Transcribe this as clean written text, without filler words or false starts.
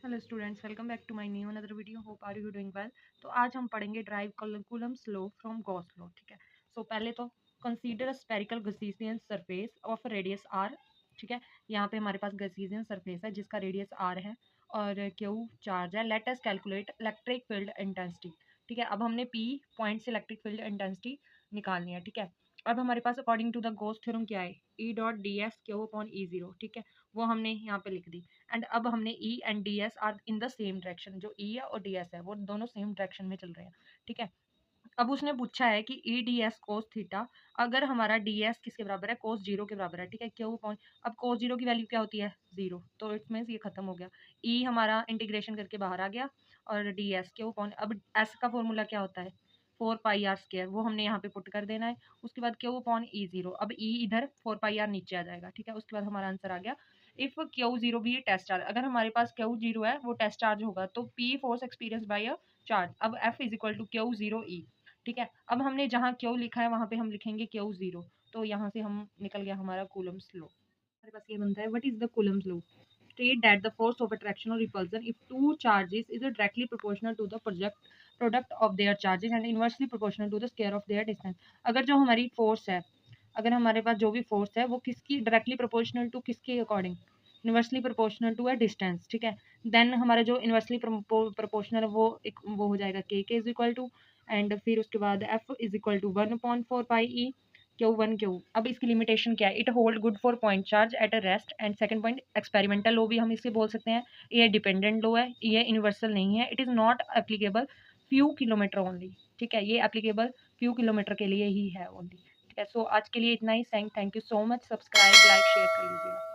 Hello students, welcome back to my new another video. Hope are you doing well. तो आज हम पढ़ेंगे derive Coulomb's law from Gauss law. ठीक है। So पहले तो consider a spherical Gaussian surface of radius R. ठीक है। यहाँ पे हमारे पास गॉसियन सरफेस है जिसका रेडियस आर है और क्यू चार्ज है। Let us calculate electric field intensity. ठीक है। अब हमने पी पॉइंट से इलेक्ट्रिक फील्ड इंटेंसिटी निकालनी है। ठीक है। अब हमारे पास according to the Gauss theorem क्या है, E dot D S Q upon E zero. ठीक है। वो हमने यहाँ पे लिख दी। एंड अब हमने E and d S are in the same direction, जो ई है और डी एस है वो दोनों सेम डायरेक्शन में चल रहे हैं। ठीक है। अब उसने पूछा है कि E D S cos theta, अगर हमारा डी एस किसके बराबर है, कोस जीरो के बराबर है। ठीक है। क्यों पॉइंट, अब कोस जीरो की वैल्यू क्या होती है, जीरो, तो इट मीन्स ये खत्म हो गया। ई हमारा इंटीग्रेशन करके बाहर आ गया और डी एस क्यों पॉइंट, अब एस का फॉर्मूला क्या होता है, 4 पाई आर स्क्वायर, वो हमने यहाँ पे पुट कर देना है। उसके बाद क्यू अपॉन ई जीरो, अब ई इधर 4 पाई आर नीचे आ जाएगा। ठीक है। उसके बाद हमारा आंसर आ गया। इफ क्यू जीरो भी टेस्ट चार्ज, अगर हमारे पास क्यू जीरो है वो टेस्ट चार्ज होगा तो P force experience by a charge. अब F is equal to Q zero E. ठीक है। अब हमने जहाँ क्यू लिखा है वहाँ पे हम लिखेंगे क्यू जीरो, तो यहाँ से हम निकल गया हमारा कूलम्स लॉ। हमारे पास ये बनता है, what is the Coulomb's law, state that the force of attraction or repulsion if two charges is directly proportional to the product of their charges and inversely proportional to the square of their distance। अगर जो हमारी force है, अगर हमारे पास जो भी force है वो किसकी डायरेक्टली प्रोपोर्शनल टू किसके according, inversely proportional to a distance. ठीक है। देन हमारा जो इनवर्सली प्रोपोर्शनल है वो एक वो हो जाएगा के इज इक्वल टू, एंड फिर उसके बाद F is equal to 1/4 pi E Q one Q. अब इसकी लिमिटेशन क्या है, it hold good for point charge at a rest. And second point, experimental law भी हम इसे बोल सकते हैं। ये डिपेंडेंट लो है, ये यूनिवर्सल नहीं है। It is not applicable few kilometre only. ठीक है। ये एप्लीकेबल फ्यू किलोमीटर के लिए ही है ओनली। ठीक है। सो आज के लिए इतना ही। Thank you so much. Subscribe, like, share कर लीजिएगा।